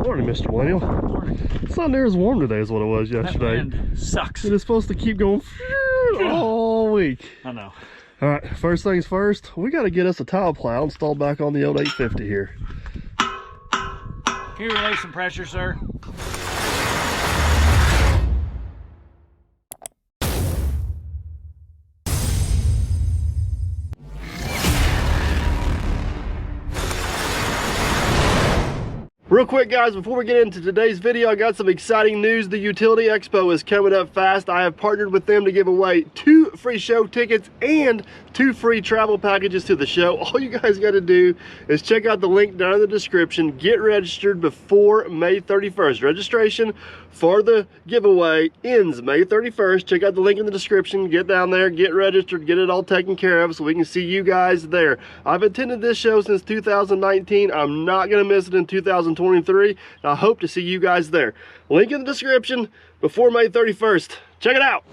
Morning, Mr. Millennial. Morning. It's not near as warm today as what it was yesterday. That wind sucks. It is supposed to keep going all week. I know. All right, first things first, we got to get us a tile plow installed back on the old 850 here. Can you release some pressure, sir? Real quick, guys, before we get into today's video, I got some exciting news. The Utility Expo is coming up fast. I have partnered with them to give away 2 free show tickets and 2 free travel packages to the show. All you guys got to do is check out the link down in the description. Get registered before May 31st. Registration for the giveaway ends May 31st. Check out the link in the description. Get down there, get registered, get it all taken care of so we can see you guys there. I've attended this show since 2019. I'm not going to miss it in 2023. I hope to see you guys there. Link in the description before May 31st. Check it out.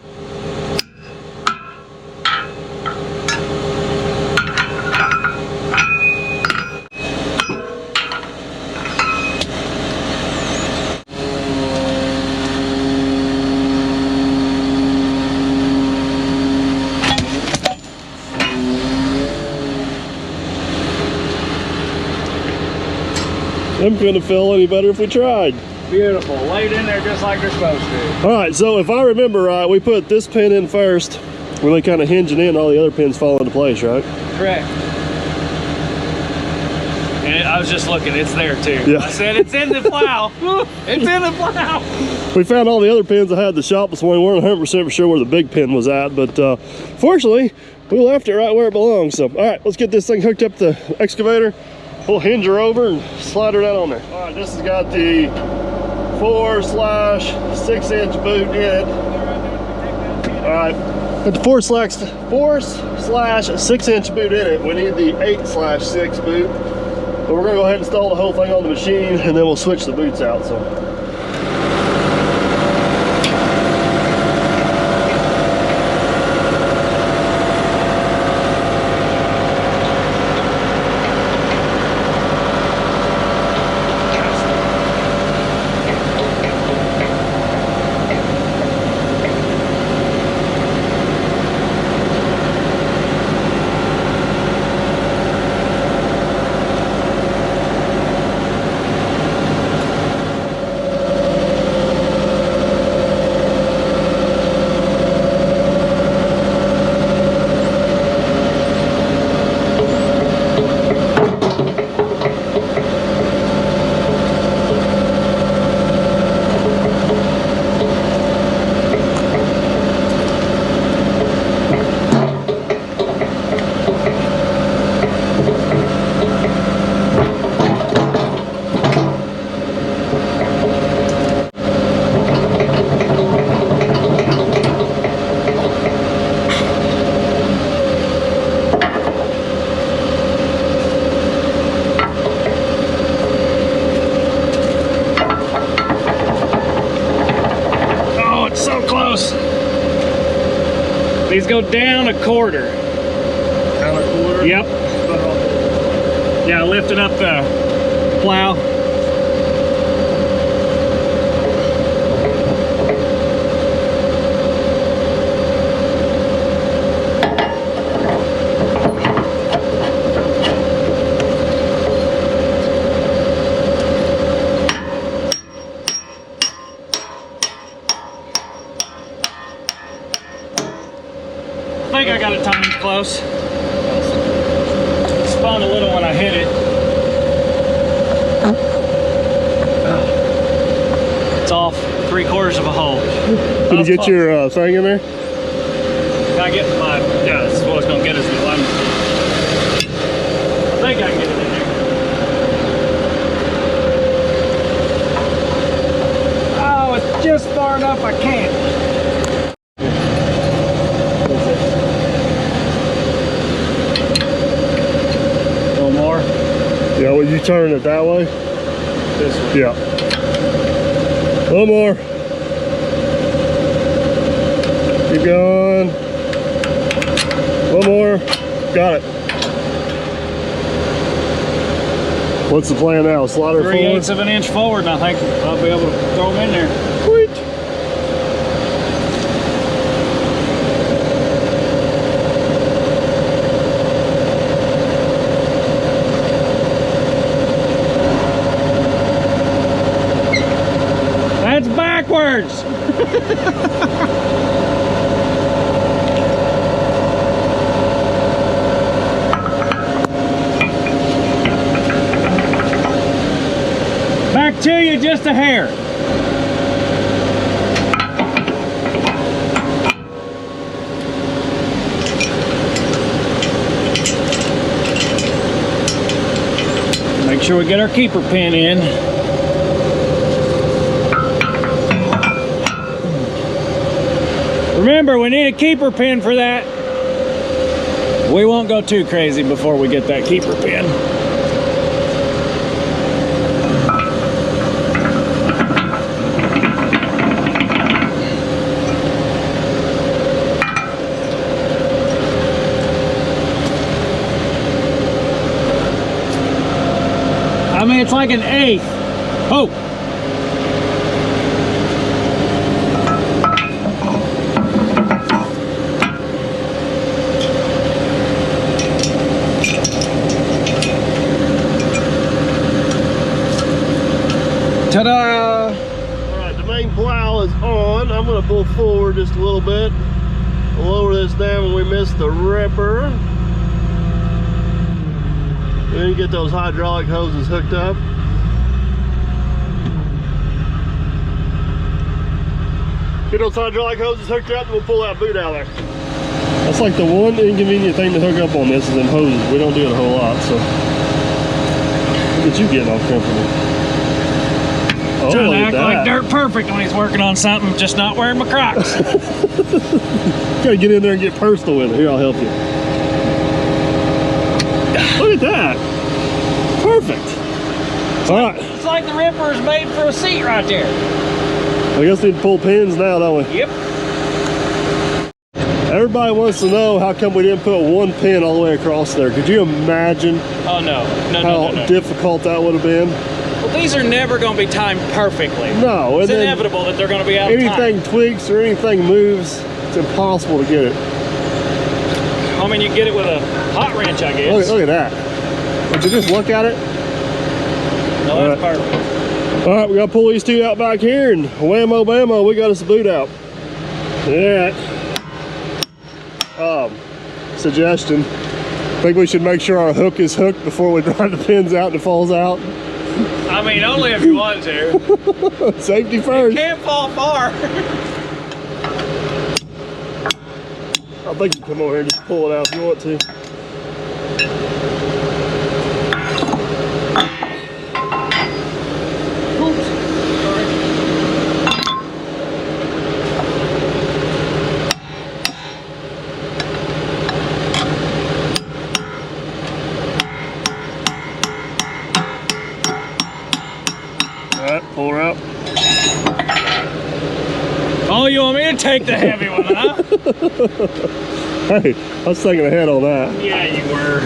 I'm gonna feel any better if we tried. Beautiful. Laid in there just like they're supposed to. All right, so if I remember right, we put this pin in first, really kind of hinging in, all the other pins fall into place, right? Correct. And I was just looking, it's there too. Yeah. I said it's in the plow. It's in the plow. We found all the other pins I had at the shop this morning. We weren't 100% for sure where the big pin was at, but fortunately, we left it right where it belongs. So, all right, let's get this thing hooked up to the excavator. We'll hinge her over and slide her down on there. All right, this has got the 4/6 inch boot in it. All right, got the 4/6 inch boot in it. We need the 8/6 boot. But we're gonna go ahead and install the whole thing on the machine and then we'll switch the boots out. So. These go down a quarter. Down a quarter? Yep. Yeah, lifting up the plow. I think I got it timed close. Spun a little when I hit it. It's off 3/4 of a hole. Can you get your thing in there? Can I get my, yeah, this is what it's going to get us the alignment. I think I can get it in there. Oh, it's just far enough I can't. Yeah, well, you turn it that way? This way. Yeah. A little more. Keep going. A little more. Got it. What's the plan now? Slider forward? 3/8 of an inch forward, and I think I'll be able to throw them in there. Sweet. That's backwards. Back to you, just a hair. Make sure we get our keeper pin in. Remember, we need a keeper pin for that. We won't go too crazy before we get that keeper pin. I mean, it's like an eighth. Oh! Ta-da! Alright, the main plow is on. I'm going to pull forward just a little bit. We'll lower this down when we miss the ripper. Then you get those hydraulic hoses hooked up. Get those hydraulic hoses hooked up and we'll pull that boot out there. That's like the one inconvenient thing to hook up on this is them hoses. We don't do it a whole lot, so. Look at you getting all comfortable. Oh, Trying to look at act that. like dirt perfect when he's working on something, just not wearing my Crocs. Gotta get in there and get personal with it. Here, I'll help you. Look at that. Perfect. All right. It's like the ripper is made for a seat right there. I guess we need to pull pins now, don't we? Yep. Everybody wants to know how come we didn't put one pin all the way across there. Could you imagine Oh no, how difficult that would have been? Well, these are never going to be timed perfectly. No, It's and then inevitable that they're going to be out of time. anything tweaks or anything moves, it's impossible to get it. I mean, you get it with a hot wrench, I guess. Look at that. Would you just look at it? No, that's perfect. All right, we gotta pull these two out back here and whammo bammo, we got us a boot out. Yeah. Suggestion. Think we should make sure our hook is hooked before we drive the pins out and it falls out. I mean, only if you want to. Safety first. Can't fall far. I think you can come over here and just pull it out if you want to. Pull her out. Oh, you want me to take the heavy one, huh? Hey, I was thinking ahead on that. Yeah, you were.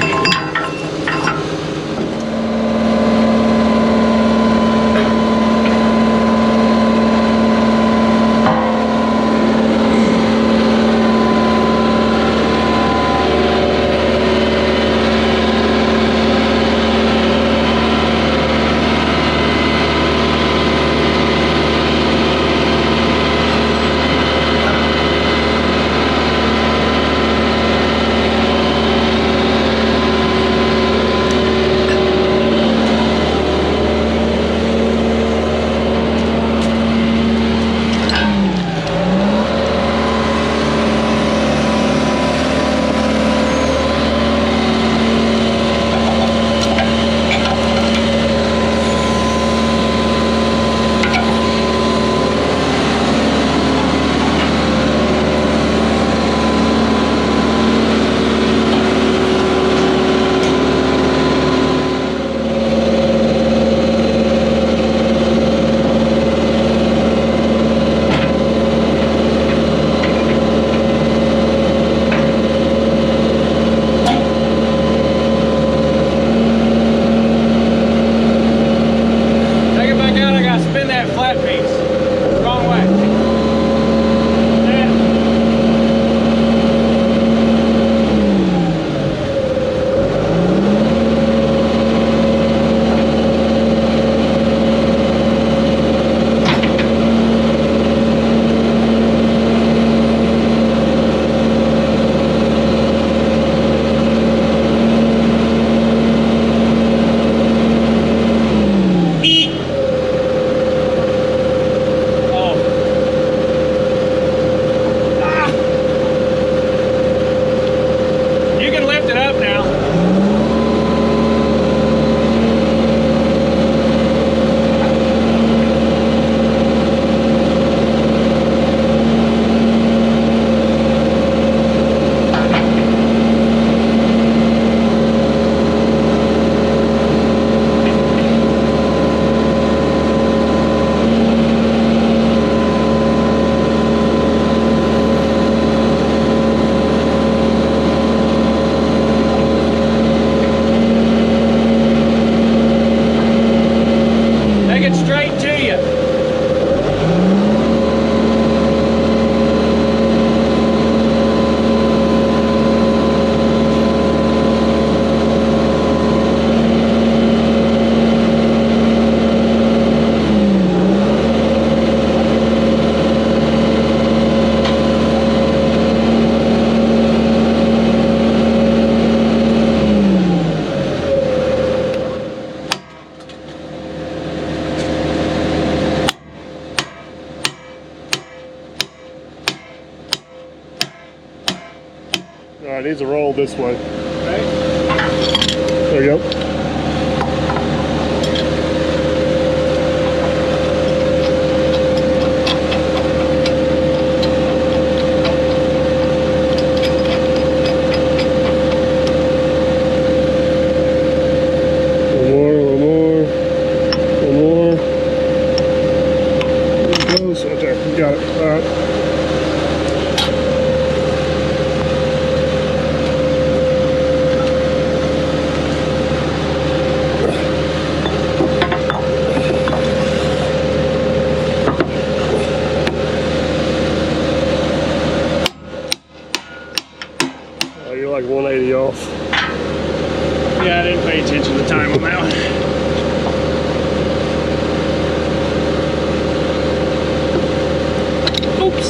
it needs to roll this way. Okay. There you go. Got it. All right. Oh, you're like 180 off. Yeah, I didn't pay attention to the time on that one. Oops.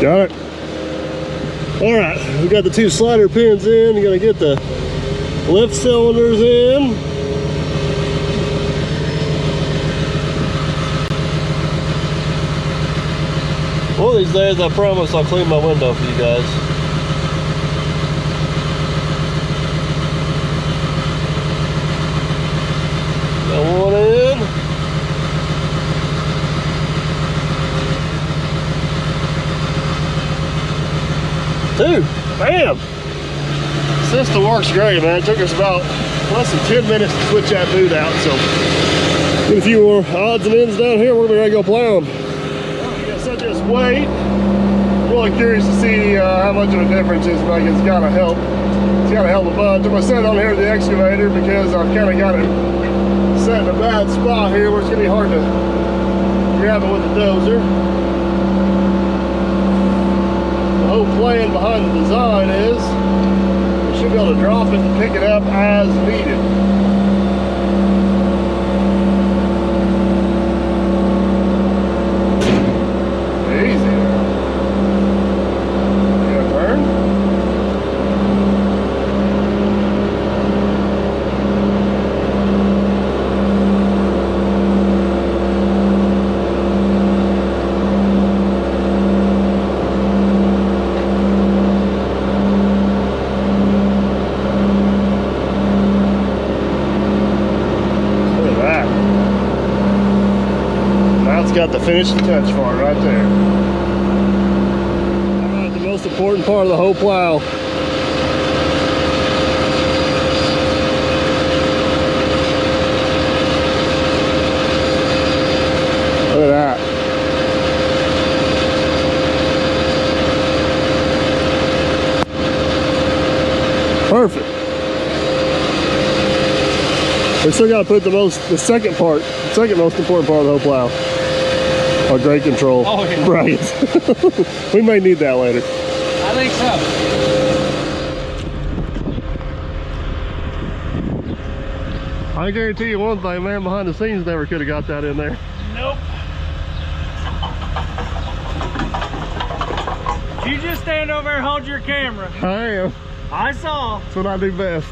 Got it. All right, we got the 2 slider pins in. You're gonna get the lift cylinders in. One of these days, I promise I'll clean my window for you guys. Got one in. Two. Bam! System works great, man. It took us about less than 10 minutes to switch that boot out, so get a few more odds and ends down here. We're gonna be ready to go plow them. Yes, I just wait. I'm really curious to see how much of a difference it's like. It's gotta help. It's gotta help a bunch. I'm gonna set it on here with the excavator because I've kind of got it set in a bad spot here where it's gonna be hard to grab it with the dozer. The whole plan behind the design is you should be able to drop it and pick it up as needed. Easy. You gonna turn? Got the finishing touch for it right there. All right, the most important part of the whole plow. Look at that. Perfect. We still got to put the second most important part of the whole plow. Our grade control. Oh, yeah. Right. We may need that later. I think so. I guarantee you one thing, man, behind the scenes never could have got that in there. Nope. You just stand over and hold your camera. I am. I saw. That's what I do best.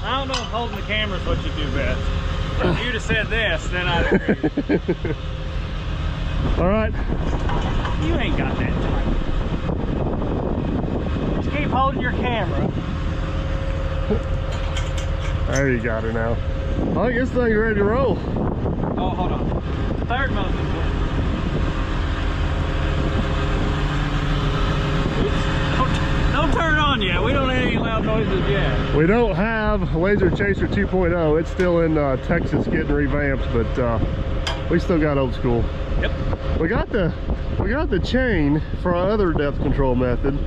I don't know if holding the camera is what you do best. If you'd have said this, then I'd agree. All right. You ain't got that time. Just keep holding your camera. There you got her now. I think this thing's ready to roll. Oh, hold on. Third most important. Don't turn on yet. We don't have any loud noises yet. We don't have Laser Chaser 2.0. It's still in Texas getting revamped, but we still got old school. Yep. We got the chain for our other depth control method.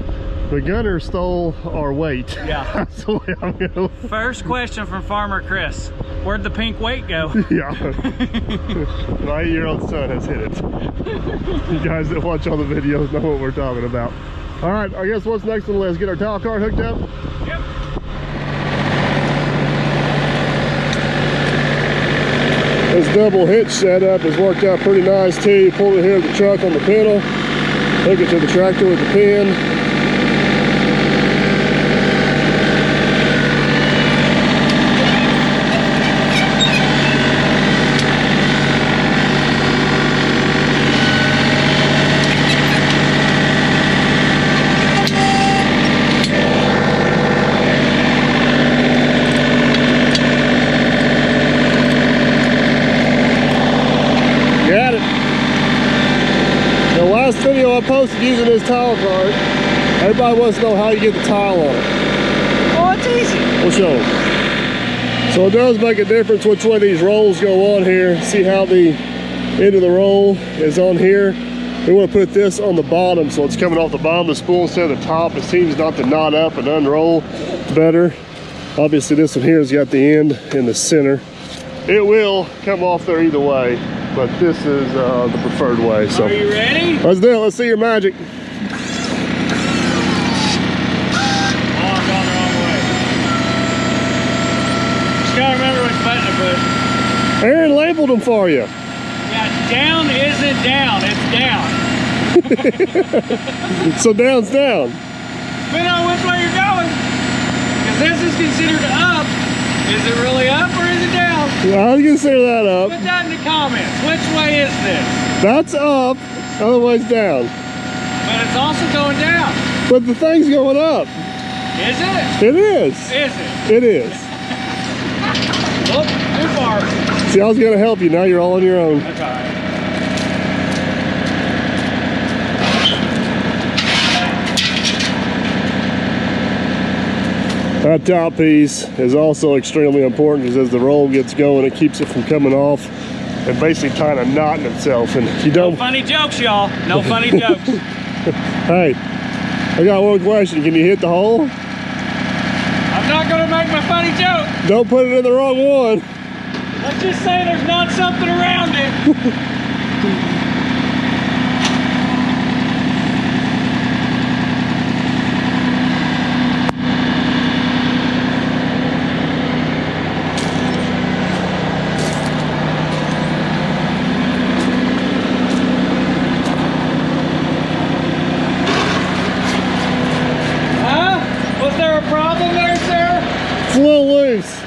The gunner stole our weight. Yeah. That's the way I'm gonna. First question from Farmer Chris. Where'd the pink weight go? Yeah. My 8-year-old son has hit it. You guys that watch all the videos know what we're talking about. All right, I guess what's next on the list? Get our towel cart hooked up? Yep. This double hitch setup has worked out pretty nice too. You pull it here with the truck on the pedal, hook it to the tractor with the pin. posted using this tile cart. Everybody wants to know how you get the tile on it. Oh, it's easy. We'll show them. So it does make a difference which way these rolls go on here. See how the end of the roll is on here? We want to put this on the bottom so it's coming off the bottom of the spool instead of the top. It seems not to knot up and unroll better. Obviously this one here has got the end in the center. It will come off there either way, but this is the preferred way. So, are you ready? Let's do it. Let's see your magic. Oh, I'm going the wrong way. Just gotta remember which button to push. Aaron labeled them for you. Yeah, down isn't down, it's down. So down's down. Depending on which way you're going. Because this is considered up. Is it really up or is it down? Well, I'll consider that up. Put that in the comments. Which way is this? That's up, otherwise down. But it's also going down. But the thing's going up. Is it? It is. Is it? It is. Oh, too far. See, I was going to help you. Now you're all on your own. That's all right. That top piece is also extremely important because as the roll gets going, it keeps it from coming off and basically kind of knotting itself. And if you don't... No funny jokes, y'all. No funny jokes. Hey, I got one question. Can you hit the hole? I'm not going to make my funny joke. Don't put it in the wrong one. Let's just say there's not something around it. Was there a problem there, sir? It's a little loose.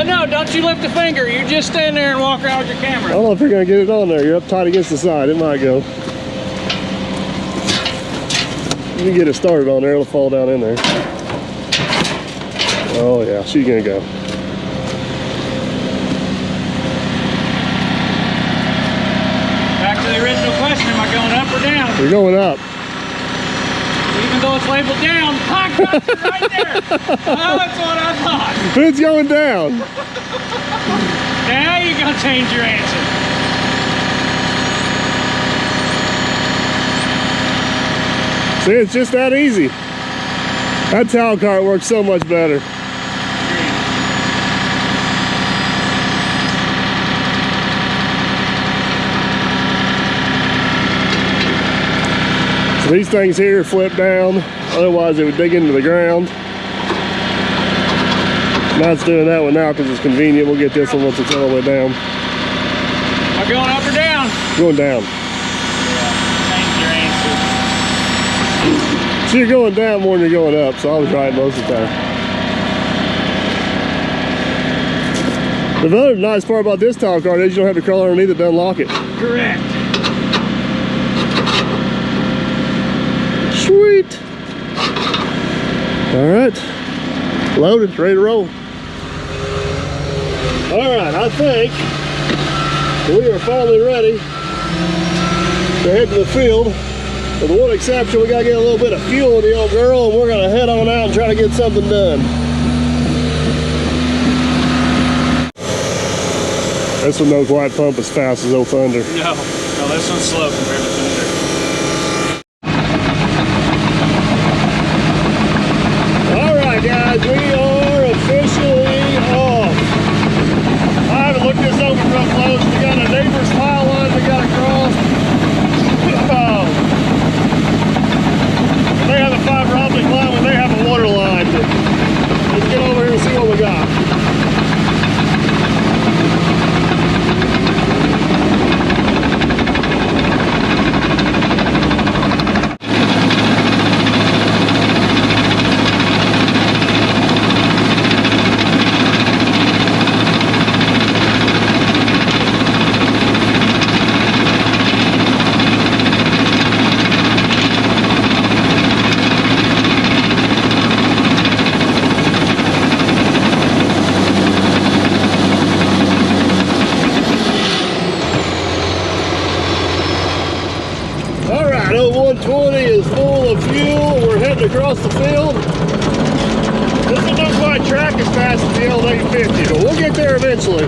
No, don't you lift a finger. You just stand there and walk around with your I camera. don't know if you're going to get it on there. You're up tight against the side. It might go. You can get it started on there. It'll fall down in there. Oh, yeah. She's going to go. Back to the original question, am I going up or down? You're going up. Even though it's labeled down, I got it right there. Oh, that's what I thought. It's going down. Now you're going to change your answer. See, it's just that easy. That towel cart works so much better. So these things here flip down, otherwise they would dig into the ground. Not doing that one now because it's convenient. We'll get this one once it's all the way down. Am I going up or down? Going down. Change your answer. So you're going down more than you're going up, so I was right most of the time. The other nice part about this towel cart is you don't have to crawl underneath it to unlock it. Correct. Sweet. All right, loaded, ready to roll. All right, I think we are finally ready to head to the field. With one exception, we gotta get a little bit of fuel in the old girl, and we're gonna head on out and try to get something done. This one don't quite pump as fast as old Thunder. No, this one's slow compared to Thunder. Guys, we are officially off. I haven't looked this over real close. We got a neighbor's tile line we got to cross. They have a fiber optic line when they have a water line. Let's get over here and see what we got. 120 is full of fuel. We're heading across the field. This will not quite track as fast as the old 850, but we'll get there eventually.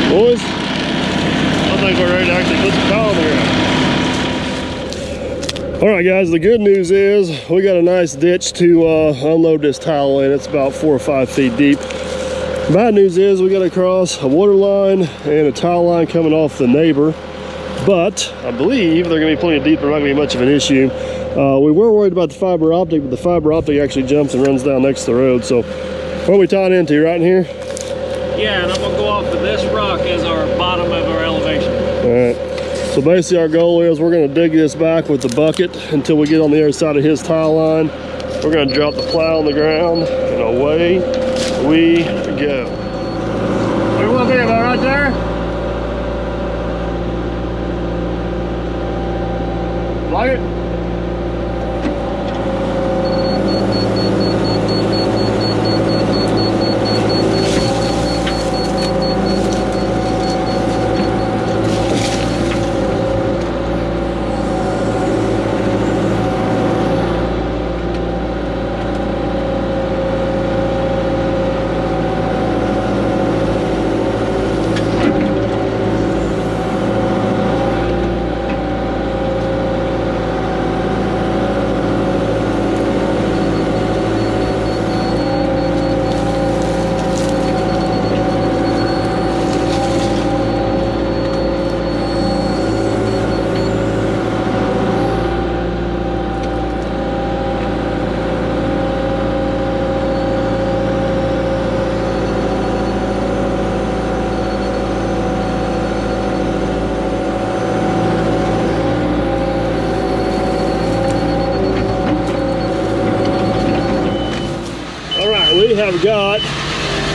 Boys, I think we're ready to actually put some tile in here. All right, guys, the good news is we got a nice ditch to unload this tile in. It's about 4 or 5 feet deep. Bad news is we got to cross a water line and a tile line coming off the neighbor, but I believe they're going to be plenty deep. They're not going to be much of an issue. We were worried about the fiber optic, but the fiber optic actually jumps and runs down next to the road. So what are we tying into, right in here? Yeah, and I'm gonna go off of this rock as our bottom of our elevation. All right. So basically our goal is we're gonna dig this back with the bucket until we get on the other side of his tile line. We're gonna drop the plow on the ground and away we go. What do you want to think about right there? Like it? We have got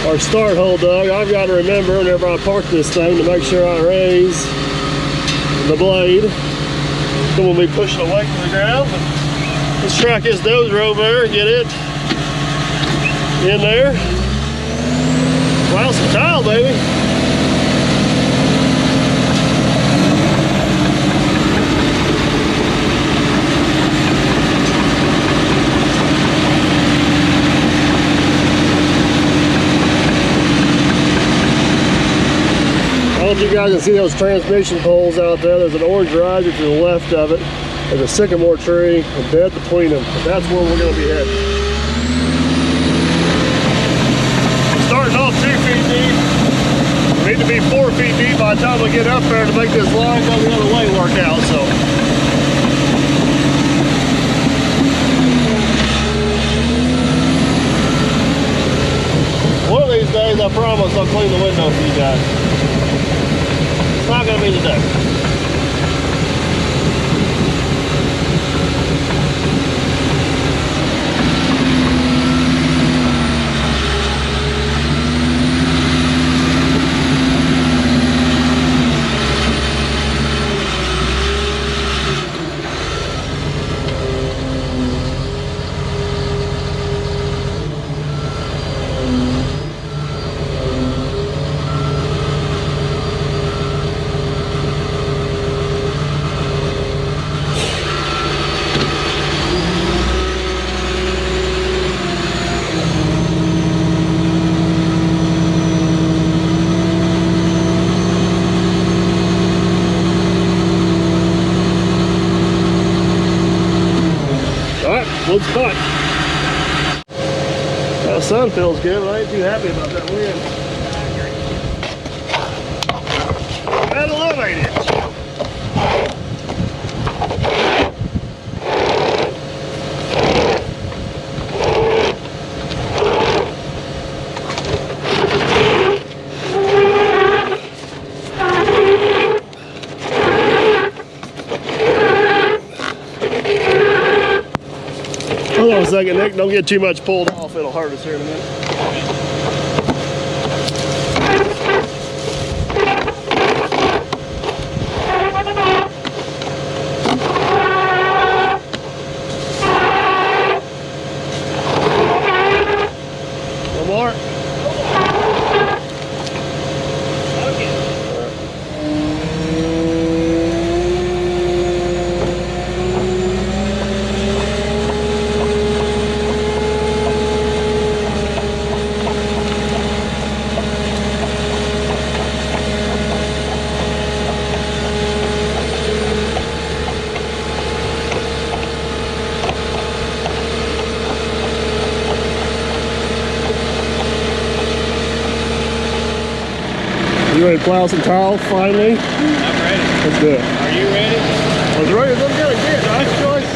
our start hole dug. I've got to remember whenever I park this thing to make sure I raise the blade. Then we'll be pushing away from the ground. Let's track this dozer over there and get it in there. Wow, some tile, baby. I don't know if you guys can see those transmission poles out there. There's an orange riser to the left of it. There's a sycamore tree, a bed between them. But that's where we're going to be heading. We're starting off 2 feet deep. We need to be 4 feet deep by the time we get up there to make this line go the other way work out. So. One of these days, I promise I'll clean the window for you guys. It's not going to be today. Looks cut. The sun feels good, but I ain't too happy about that wind. That'll love 8 inch. second, Nick. Don't get too much pulled off. It'll hurt us here in a minute. One more. You ready to plow some tile finally? I'm ready. Let's do it. Are you ready? I was ready. Let's get it. Nice choice.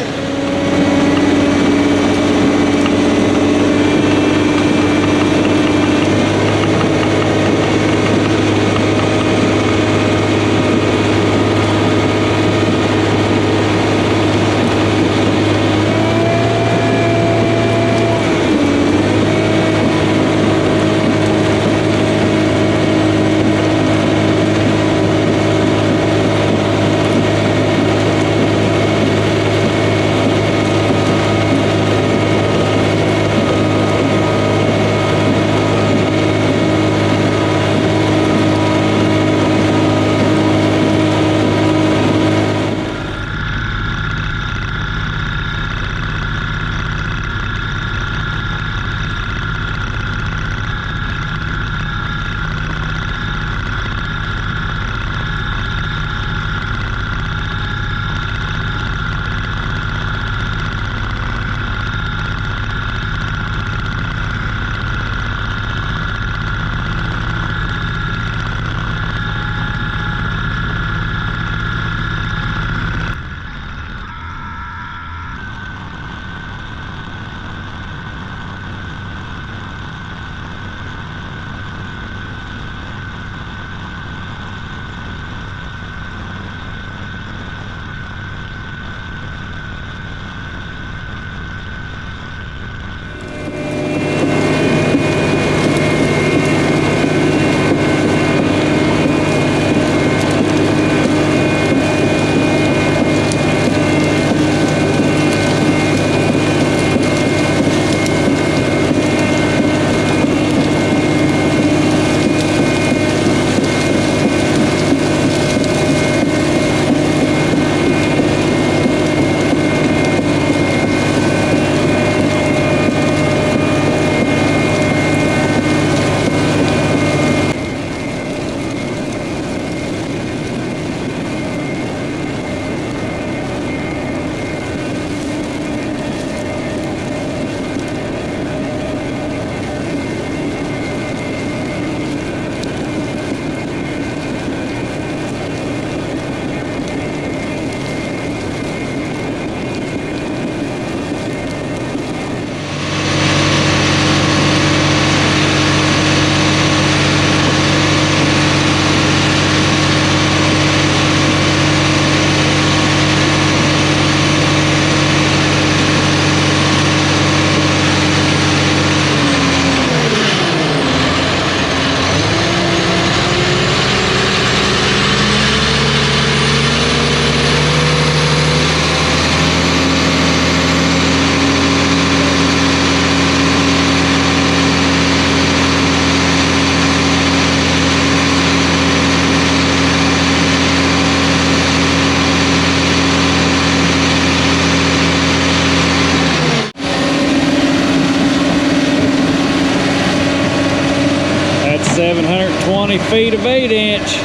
That's 720 feet of 8-inch.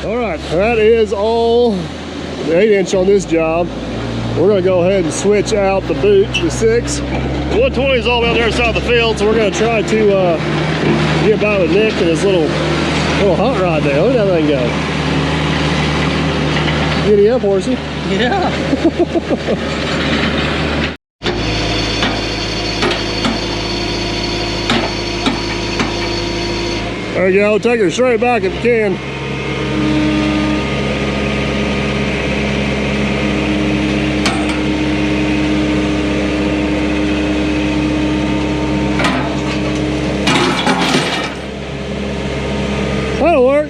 Alright, that is all the 8-inch on this job. We're going to go ahead and switch out the boot, the 6. 120 is all the way on the other side of the field, so we're going to try to get by with Nick and his little hot rod there. Look at that thing go. Giddy up, horsey. Yeah. There you go, take her straight back if you can. That'll work.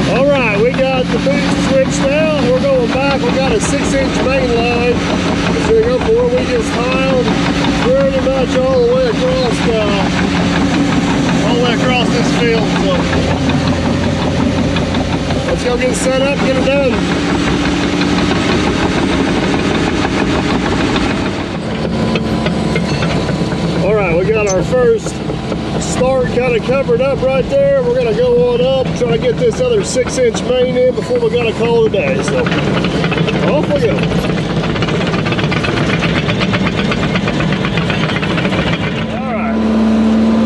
Alright, we got the boost switched out. We're going back. We got a 6-inch main line. So we go for where we just tiled pretty much all the way across this field. So let's go get it set up, get it done. Alright, we got our first start kind of covered up right there. We're going to go on up, try to get this other 6-inch main in before we got to call it a day. So off we go. Alright,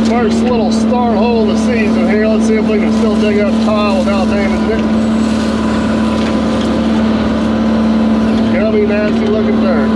first little start hole of the season here. Let's see if we can still dig up tile without damaging it. Gummy, nasty looking dirt.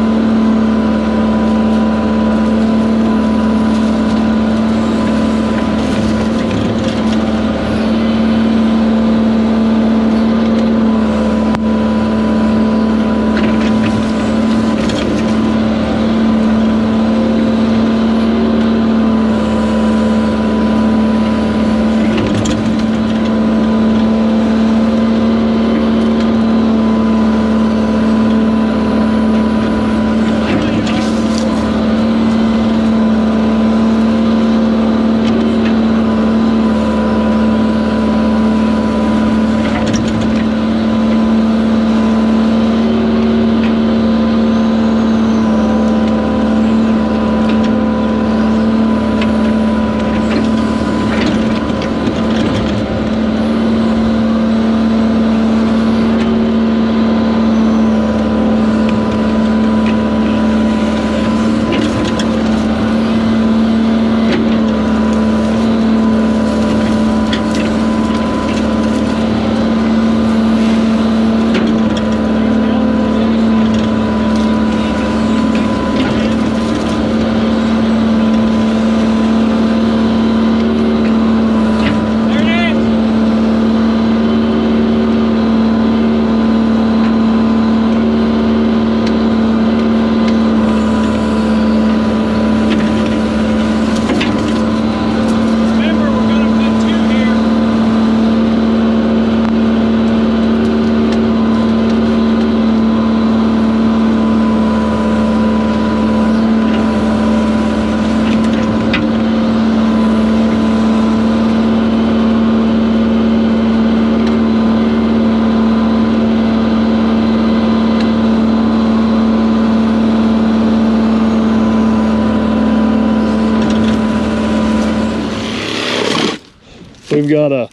We've got a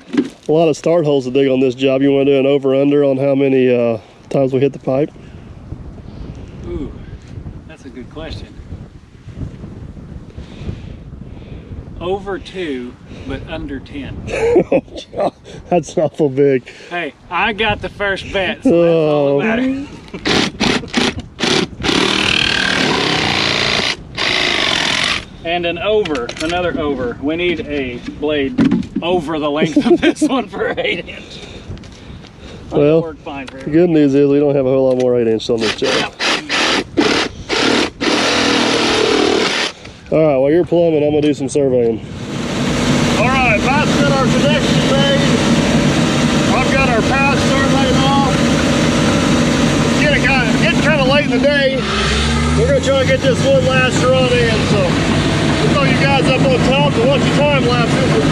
lot of start holes to dig on this job. You want to do an over-under on how many times we hit the pipe? Ooh, that's a good question. Over 2, but under 10. That's awful big. Hey, I got the first bet, so that's all that matters. And another over. We need a blade over the length of this one for 8-inch. Well, work fine for the good news is we don't have a whole lot more 8-inch on this job. Yep. All right, while you're plumbing, I'm gonna do some surveying. All right, Pat's got our connection made. I've got our path surveyed off. It's getting kind of late in the day. We're gonna try to get this one last run in, so we'll throw you guys up on top and watch your time lapses.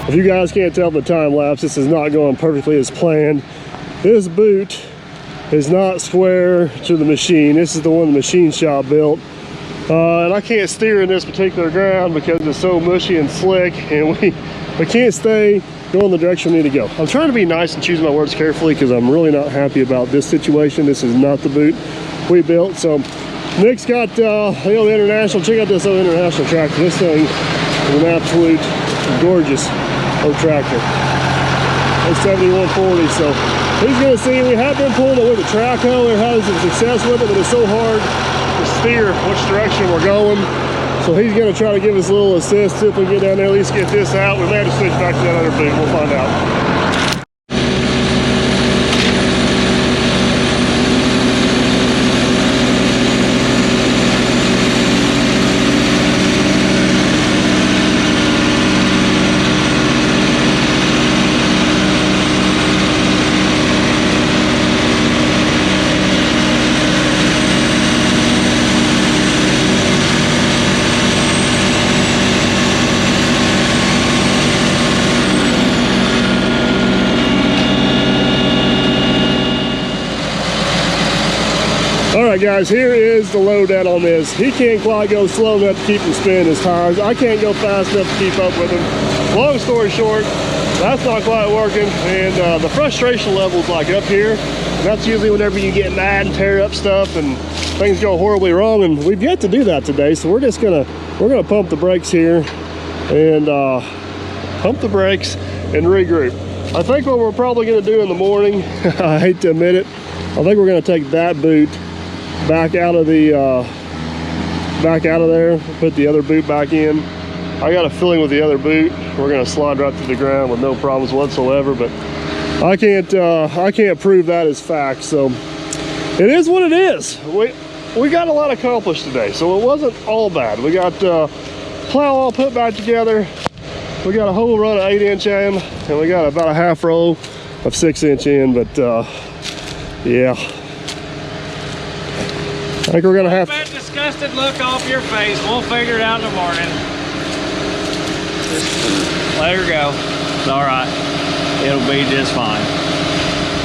If you guys can't tell the time lapse, this is not going perfectly as planned. This boot is not square to the machine. This is the one the machine shop built. And I can't steer in this particular ground because it's so mushy and slick, and we can't stay going the direction we need to go. I'm trying to be nice and choose my words carefully because I'm really not happy about this situation. This is not the boot we built. So Nick's got the International. Check out this old International tractor. This thing is an absolute gorgeous old tractor. It's 7140. So he's gonna see. We have been pulling it with a Traco. We're having some success with it, but it's so hard to steer which direction we're going. So he's gonna try to give us a little assist, see if we can get down there, at least get this out. We may have to switch back to that other boot. We'll find out. Alright guys, here is the loadout on this. He can't quite go slow enough to keep him spinning his tires. I can't go fast enough to keep up with him. Long story short, that's not quite working, and the frustration level's like up here. And that's usually whenever you get mad and tear up stuff and things go horribly wrong, and we've yet to do that today. So we're gonna pump the brakes here and pump the brakes and regroup. I think what we're probably gonna do in the morning, I hate to admit it, I think we're gonna take that boot back out of there, put the other boot back in. I got a feeling with the other boot we're gonna slide right to the ground with no problems whatsoever, but I can't prove that as fact. So it is what it is. We got a lot accomplished today, so it wasn't all bad. We got plow all put back together. We got a whole run of 8-inch in, and we got about a half row of 6-inch in, but yeah. I think we're gonna have that disgusted look off your face. We'll figure it out in the morning. Just let her go. It's all right. It'll be just fine.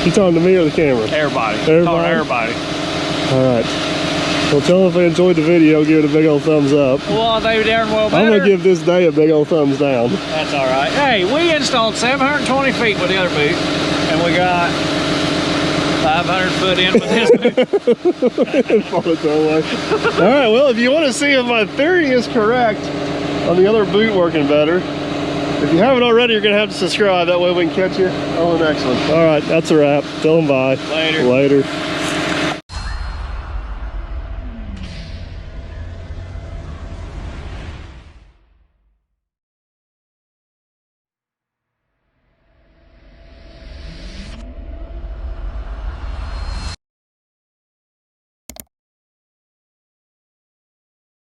You talking to me or the camera? Everybody. Everybody. All right. Well, tell them if they enjoyed the video, give it a big old thumbs up. Well, they darn well better. I'm gonna give this day a big old thumbs down. That's all right. Hey, we installed 720 feet with the other boot, and we got 500 foot in with this boot. All right, well, if you want to see if my theory is correct on the other boot working better, if you haven't already, you're going to have to subscribe. That way we can catch you on the next one. All right, that's a wrap. Tell them bye. Later. Later.